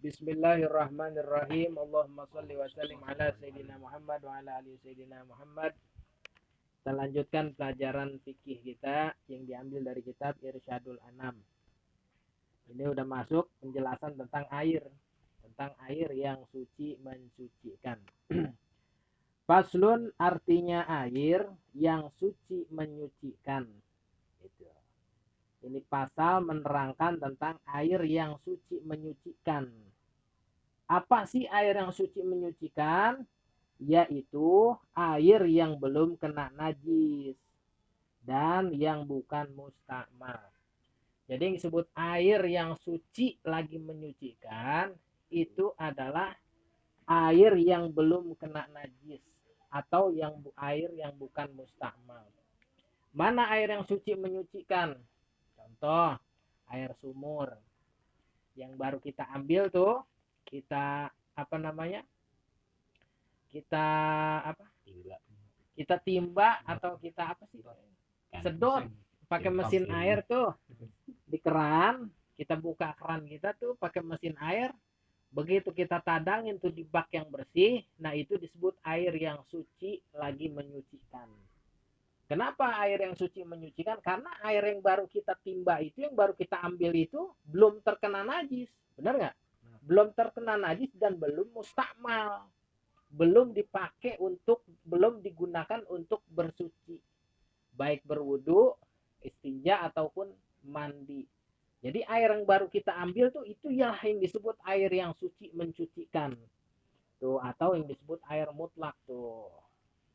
Bismillahirrahmanirrahim. Allahumma shalli wa sallim ala Sayyidina Muhammad wa ala ali Sayyidina Muhammad. Kita lanjutkan pelajaran fikih kita yang diambil dari kitab Irsyadul Anam. Ini udah masuk penjelasan tentang air. Tentang air yang suci mensucikan. Faslun artinya air yang suci menyucikan. Ini pasal menerangkan tentang air yang suci menyucikan. Apa sih air yang suci menyucikan? Yaitu air yang belum kena najis dan yang bukan mustakmal. Jadi yang disebut air yang suci lagi menyucikan itu adalah air yang belum kena najis atau air yang bukan mustakmal. Mana air yang suci menyucikan? Contoh, air sumur yang baru kita ambil tuh, kita kita timba atau kita sedot pakai mesin air tuh di keran, kita buka keran kita tuh pakai mesin air, begitu kita tadangin tuh di bak yang bersih, nah itu disebut air yang suci lagi menyucikan. Kenapa air yang suci menyucikan? Karena air yang baru kita timba itu, yang baru kita ambil itu belum terkena najis. Benar nggak? Belum terkena najis dan belum mustakmal. Belum digunakan untuk bersuci. Baik berwudu, istinja ataupun mandi. Jadi air yang baru kita ambil tuh itu yang disebut air yang suci mencucikan. Tuh, atau yang disebut air mutlak tuh.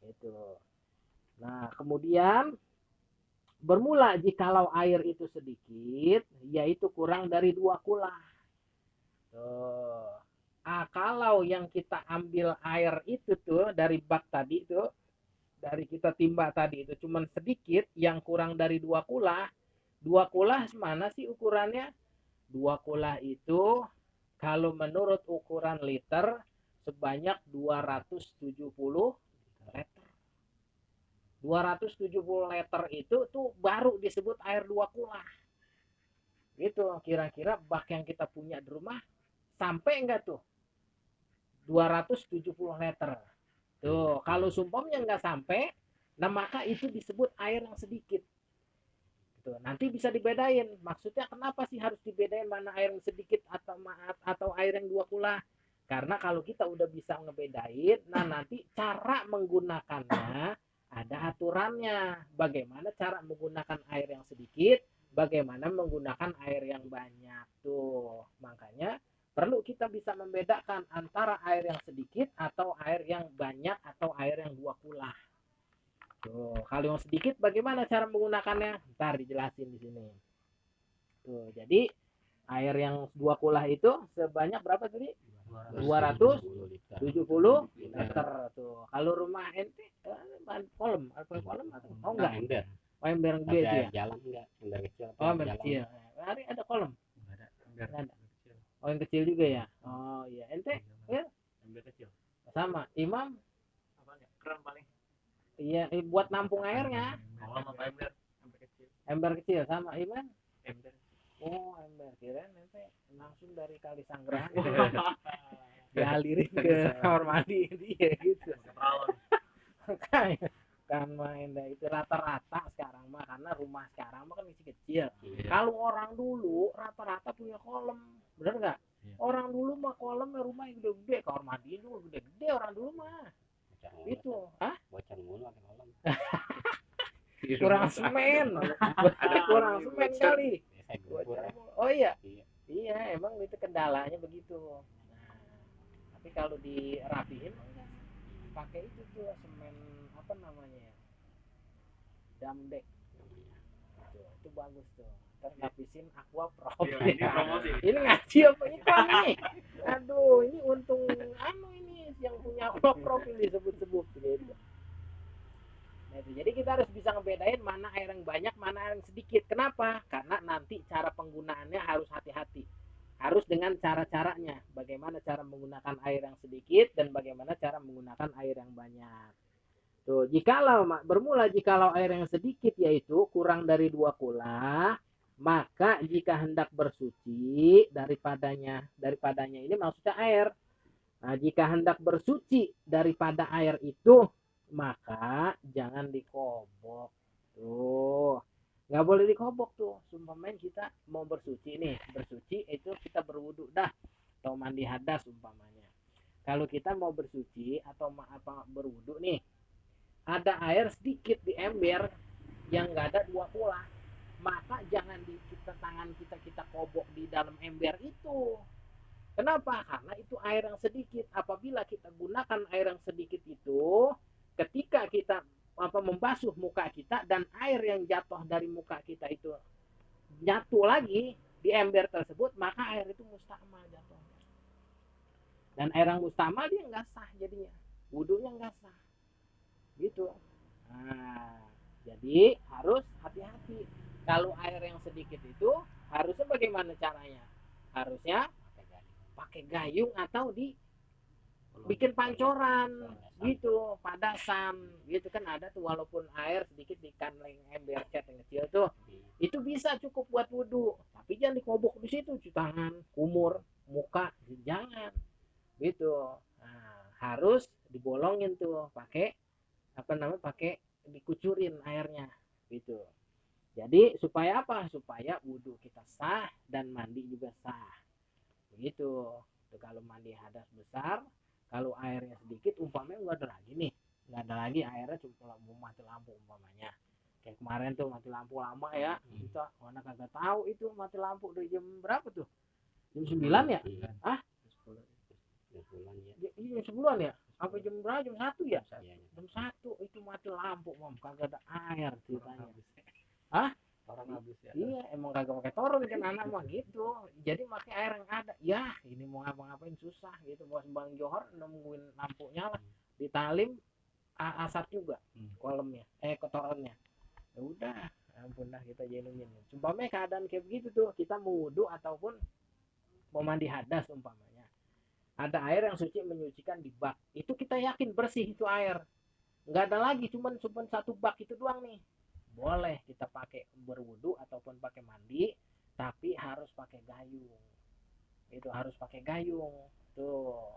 Itu. Nah, kemudian bermula jikalau air itu sedikit, yaitu kurang dari 2 kula. Kalau yang kita ambil air itu tuh dari bak tadi tuh, dari kita timba tadi itu cuman sedikit, yang kurang dari 2 kula. 2 kula mana sih ukurannya? 2 kula itu kalau menurut ukuran liter sebanyak 270 liter. 270 liter itu tuh baru disebut air 2 kula. Gitu, kira-kira bak yang kita punya di rumah sampai enggak tuh 270 liter. Tuh, kalau sumpamnya enggak sampai, nah maka itu disebut air yang sedikit. Gitu. Nanti bisa dibedain. Maksudnya kenapa sih harus dibedain mana air yang sedikit atau air yang 2 kula? Karena kalau kita udah bisa ngebedain, nah nanti cara menggunakannya ada aturannya. Bagaimana cara menggunakan air yang sedikit, bagaimana menggunakan air yang banyak. Tuh, makanya perlu kita bisa membedakan antara air yang sedikit atau air yang banyak atau air yang 2 kula. Tuh, kalau yang sedikit bagaimana cara menggunakannya? Ntar dijelasin di sini. Tuh, jadi air yang 2 kula itu sebanyak berapa tadi? 270 liter tuh. Kalau rumah ente kolam atau kolam atau enggak? Ember. Oh, ember gede itu ya? Jalan enggak? Ember kecil. Oh, ember kecil. Hari ada kolam? Enggak ada. Oh, yang kecil juga ya? Oh, iya. Ente? Ya? Ember kecil. Sama. Imam? Apanya? Keran paling. Iya, buat nampung airnya. Kolam apa ember? Ember kecil. Ember kecil sama Iman? Ember. Oh, ember. Kirain ente langsung dari Kali Sanggrahan dialirin ke kamar mandi dia gitu. Kan main dah itu rata-rata sekarang mah, karena rumah sekarang mah kan masih kecil. Kalau orang dulu rata-rata punya kolam, bener nggak? Orang dulu mah kolamnya rumah yang gede-gede, kamar mandi juga gede-gede orang dulu mah. Itu, Bocor mulu pakai kolam. kurang semen, kurang semen kali. Oh iya, iya emang itu kendalanya begitu. Nah, tapi kalau dirapiin pakai itu tuh semen apa namanya ya, damdek itu bagus tuh, ntar ngabisin aquaprop. Ini ngaji apa iklan nih? Aduh, ini untung ini yang punya aquaprop ini disebut-sebut gitu. Nah, itu. Jadi kita harus bisa ngebedain mana air yang banyak, mana air yang sedikit. Kenapa? Karena nanti cara penggunaannya harus hati-hati. Harus dengan cara-caranya. Bagaimana cara menggunakan air yang sedikit dan bagaimana cara menggunakan air yang banyak. Tuh, jikalau air yang sedikit yaitu kurang dari 2 kula, Maka jika hendak bersuci daripadanya ini maksudnya air. Nah, jika hendak bersuci daripada air itu, maka jangan dikobok. Tuh, nggak boleh dikobok tuh. Umpamanya kita mau bersuci nih, bersuci itu kita berwudu dah atau mandi hadas umpamanya. Kalau kita mau bersuci atau berwudu nih, ada air sedikit di ember yang nggak ada dua pula, maka jangan tangan kita kobok di dalam ember itu. Kenapa? Karena itu air yang sedikit. Apabila kita gunakan air yang sedikit itu, ketika kita membasuh muka kita dan air yang jatuh dari muka kita itu nyatu lagi di ember tersebut, maka air itu mustamal jatuhnya. Dan air yang mustamal dia nggak sah jadinya, wudunya nggak sah. Gitu. Nah, jadi harus hati-hati. Kalau air yang sedikit itu harusnya bagaimana caranya? Harusnya pakai gayung atau bikin pancoran gitu, padasan gitu kan ada tuh, walaupun air sedikit di kanleng ember cat yang kecil tuh, itu bisa cukup buat wudhu, tapi jangan dikobok di situ, cuci tangan, kumur, muka, jangan gitu. Nah, harus dibolongin tuh pakai pakai dikucurin airnya gitu. Jadi supaya apa? Supaya wudhu kita sah dan mandi juga sah. Begitu. Kalau mandi hadas besar, kalau airnya sedikit, umpamanya nggak ada lagi nih, nggak ada lagi airnya, cuma mau mati lampu umpamanya. Kayak kemarin tuh mati lampu lama ya, kita mana kagak tahu itu mati lampu dari jam berapa tuh? Jam 9 ya? Ah? Jam 10 ya? Apa jam berapa? Jam 1 ya? Jam 1 itu mati lampu, kagak ada air ceritanya. Hah? Toron habis ya. Iya, emang kagak pakai toron kan anak mah gitu. Jadi pakai air yang ada. Ya, ini mau ngapa-ngapain susah gitu. Bos Bang Johor nemuin lampu nyala. Ditalim asap juga kolemnya, kotorannya. Ya udah, ampun dah kita jenuhin. Umpamanya keadaan kayak begitu tuh, kita mau wudu ataupun mau mandi hadas umpamanya. Ada air yang suci menyucikan di bak. Itu kita yakin bersih itu air. Enggak ada lagi, cuman satu bak itu doang nih. Boleh kita pakai berwudu ataupun pakai mandi, tapi harus pakai gayung. Itu harus pakai gayung tuh.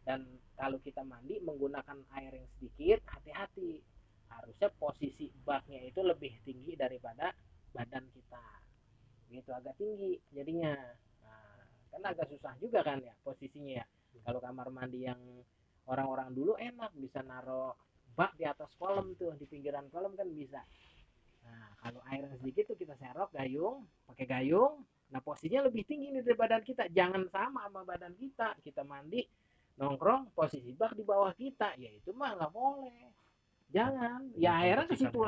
Dan kalau kita mandi menggunakan air yang sedikit, hati-hati, harusnya posisi baknya itu lebih tinggi daripada badan kita gitu, agak tinggi jadinya. Nah, kan agak susah juga kan ya posisinya ya. Kalau kamar mandi yang orang-orang dulu enak, bisa naro bak di atas kolam tuh, di pinggiran kolam kan bisa. Nah, kalau air sedikit tuh kita serok gayung, pakai gayung. Nah, posisinya lebih tinggi nih dari badan kita. Jangan sama badan kita. Kita mandi, nongkrong, posisi bak di bawah kita. Ya itu mah nggak boleh. Jangan. Ya airnya ke situ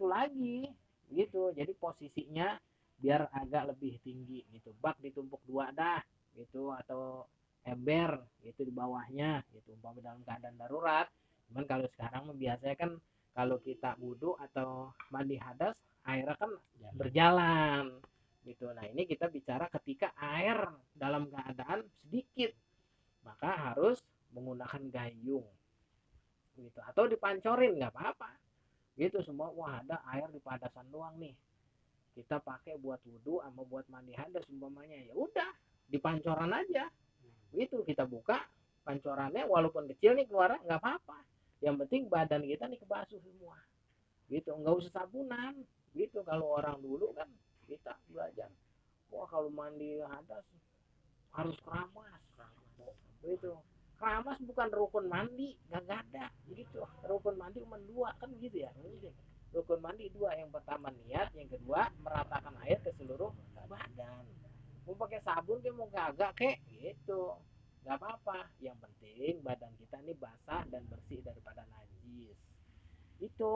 lagi. Gitu. Jadi posisinya biar agak lebih tinggi gitu. Bak ditumpuk dua dah gitu, atau ember gitu di bawahnya gitu. Umpama dalam keadaan darurat. Cuman kalau sekarang biasanya kan kalau kita wudhu atau mandi hadas, airnya kan berjalan gitu. Nah, ini kita bicara ketika air dalam keadaan sedikit, maka harus menggunakan gayung gitu, atau dipancorin nggak apa-apa gitu. Semua wah ada air di padasan doang nih, kita pakai buat wudhu sama buat mandi hadas umpamanya, ya udah dipancoran aja gitu. Kita buka pancorannya, walaupun kecil nih keluar nggak apa-apa, yang penting badan kita nih kebasuh semua gitu, nggak usah sabunan gitu. Kalau orang dulu kan kita belajar, wah kalau mandi hadas harus keramas gitu. Keramas bukan rukun mandi, nggak ada gitu. Rukun mandi cuma dua kan gitu ya. Rukun mandi dua, yang pertama niat, yang kedua meratakan air ke seluruh badan. Mau pakai sabun kayak mau kagak kayak gitu, nggak apa-apa, yang penting badan kita ini basah dan bersih daripada najis itu,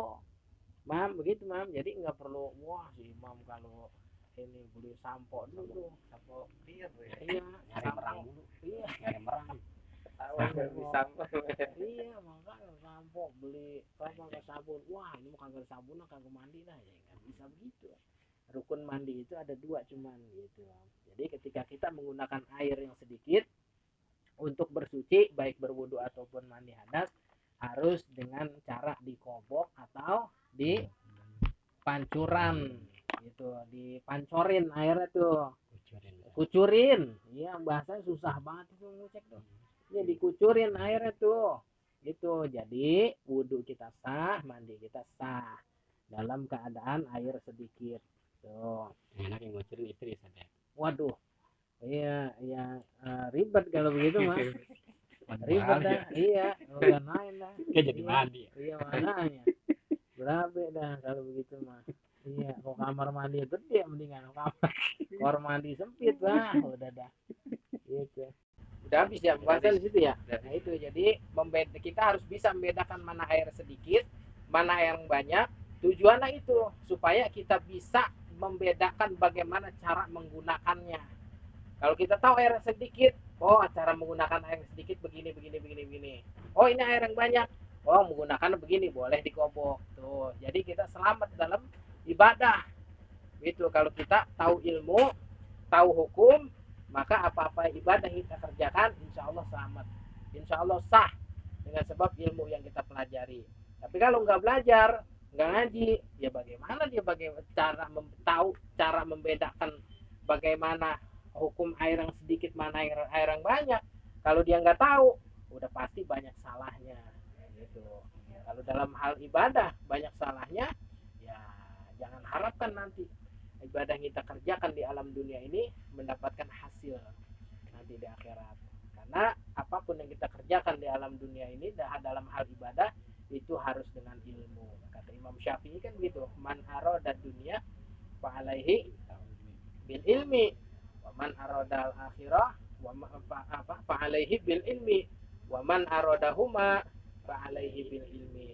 mam. Begitu, mam. Jadi nggak perlu wah si mam kalau ini beli sampo dulu, sampo clear ya. Iya, nyari merang dulu. Iya, nyari merang. Iya, makanya sampo beli apa sabun. Wah, ini mau kagak sabun, kagak mandi lah, ya nggak bisa begitu. Rukun mandi itu ada dua cuman gitu. Jadi ketika kita menggunakan air yang sedikit untuk bersuci, baik berwudu ataupun mandi hadas, harus dengan cara dikobok atau di pancuran gitu. itu dipancorin airnya tuh, Kucurin. kucurin. Iya, bahasanya susah banget itu ngecek tuh. Ini dikucurin airnya tuh. Itu jadi wudhu kita sah, mandi kita sah dalam keadaan air sedikit. Tuh. Enak yang ngucurin istri sadar. Waduh. Iya, ribet kalau begitu mah. Ribet dah. Iya, udah main dah. Kayak jadi Iya. mandi. Iya, makanya. Berabe dah kalau begitu mah. Iya, kalau kamar mandi gede mendingan kamar mandi sempit lah, udah dah. Gitu. Udah habis ya pembahasan di situ ya. Nah itu jadi kita harus bisa membedakan mana air sedikit, mana yang banyak. Tujuannya itu supaya kita bisa membedakan bagaimana cara menggunakannya. Kalau kita tahu air sedikit, oh cara menggunakan air sedikit begini. Oh ini air yang banyak, oh menggunakan begini, boleh dikobok. Tuh, jadi kita selamat dalam ibadah. Itu kalau kita tahu ilmu, tahu hukum, maka apa-apa ibadah yang kita kerjakan, insya Allah selamat, insya Allah sah dengan sebab ilmu yang kita pelajari. Tapi kalau nggak belajar, nggak ngaji, ya bagaimana dia tahu cara membedakan bagaimana hukum air yang sedikit mana air yang banyak. Kalau dia nggak tahu, udah pasti banyak salahnya. Gitu. Kalau dalam hal ibadah banyak salahnya, ya jangan harapkan nanti ibadah yang kita kerjakan di alam dunia ini mendapatkan hasil nanti di akhirat. Karena apapun yang kita kerjakan di alam dunia ini dalam hal ibadah itu harus dengan ilmu. Kata Imam Syafi'i kan begitu, man arada dunia fa alaihi bil ilmi wa man arada al akhirah fa alaihi bil ilmi wa man aradahuma fa alaihi bil ilmi.